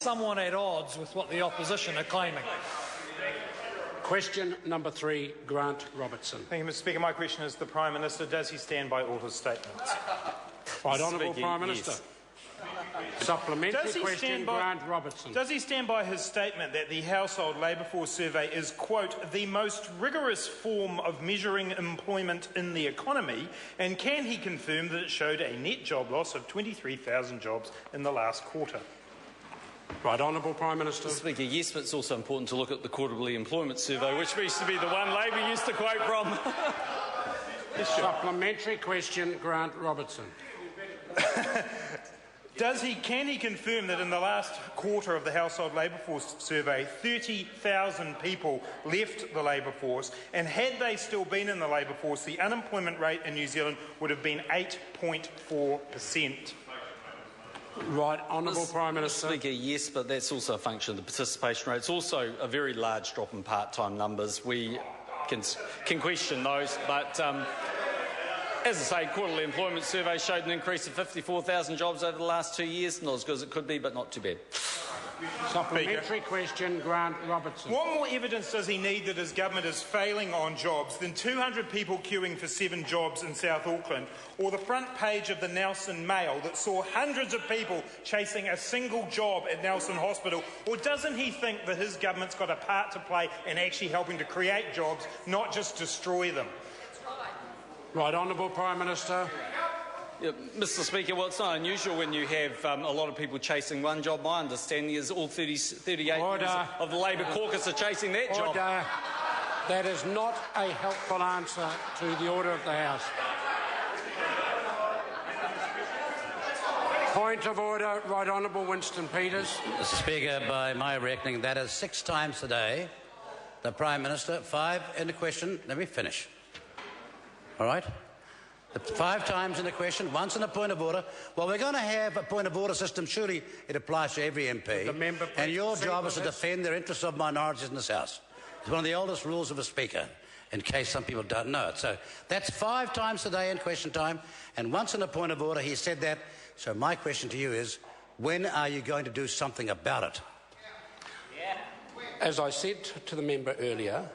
somewhat at odds with what the opposition are claiming. Question number 3, Grant Robertson. Thank you, Mr Speaker. My question is to the Prime Minister. Does he stand by all his statements? Right, Honourable Prime Minister. Yes. Supplementary question, Grant Robertson. Does he stand by his statement that the Household Labour Force Survey is, quote, the most rigorous form of measuring employment in the economy, and can he confirm that it showed a net job loss of 23,000 jobs in the last quarter? Right, Honourable Prime Minister. Mr Speaker, yes, but it's also important to look at the quarterly employment survey, which used to be the one Labor used to quote from. Yes, sure. Supplementary question, Grant Robertson. Can he confirm that in the last quarter of the Household Labour Force Survey, 30,000 people left the Labour Force, and had they still been in the Labour Force, the unemployment rate in New Zealand would have been 8.4%? Right, Honourable Prime Minister. Mr Speaker, yes, but that's also a function of the participation rate. It's also a very large drop in part-time numbers. We can question those, but as I say, quarterly employment survey showed an increase of 54,000 jobs over the last 2 years. Not as good as it could be, but not too bad. Supplementary question, Grant Robertson. What more evidence does he need that his government is failing on jobs than 200 people queuing for 7 jobs in South Auckland, or the front page of the Nelson Mail that saw hundreds of people chasing a single job at Nelson Hospital? Or doesn't he think that his government's got a part to play in actually helping to create jobs, not just destroy them? Right, Honourable Prime Minister. Yeah, Mr Speaker, well, it's not unusual when you have a lot of people chasing one job. My understanding is all 38 members of the Labour caucus are chasing that job. That is not a helpful answer to the order of the House. Point of order, Right Honourable Winston Peters. Mr Speaker, by my reckoning, that is 6 times today. The Prime Minister, 5 in the question. Let me finish. All right? 5 times in the question, once in a point of order. Well, we're going to have a point of order system. Surely it applies to every MP. And your job is to defend the interests of minorities in this House. It's one of the oldest rules of a Speaker, in case some people don't know it. So that's 5 times today in question time, and once in a point of order he said that. So my question to you is, when are you going to do something about it? As I said to the member earlier,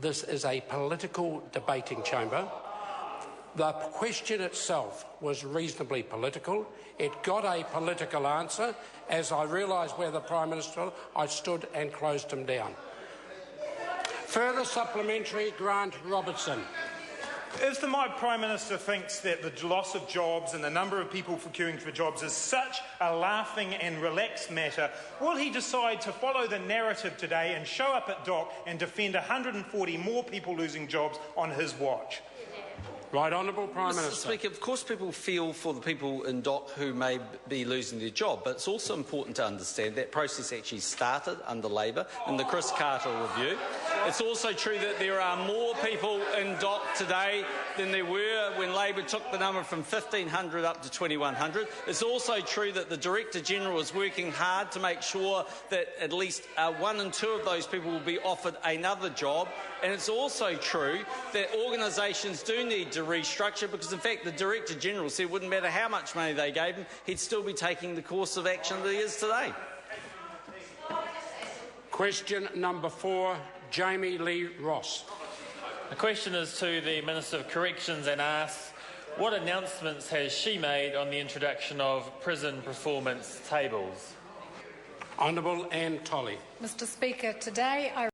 this is a political debating chamber. The question itself was reasonably political. It got a political answer. As I realised where the Prime Minister was, I stood and closed him down. Further supplementary, Grant Robertson. If the Prime Minister thinks that the loss of jobs and the number of people queuing for jobs is such a laughing and relaxed matter, will he decide to follow the narrative today and show up at DOC and defend 140 more people losing jobs on his watch? Right, Honourable Prime Minister. Mr Speaker, of course people feel for the people in DOC who may be losing their job, but it's also important to understand that process actually started under Labor in the Chris Carter review. It's also true that there are more people in DOC today than there were when Labor took the number from 1,500 up to 2,100. It's also true that the Director-General is working hard to make sure that at least 1 and 2 of those people will be offered another job. And it's also true that organisations do need to restructure, because in fact the Director-General said it wouldn't matter how much money they gave him, he'd still be taking the course of action that he is today. Question number 4, Jamie Lee Ross. The question is to the Minister of Corrections and asks, what announcements has she made on the introduction of prison performance tables? Honourable Anne Tolley. Mr Speaker, today I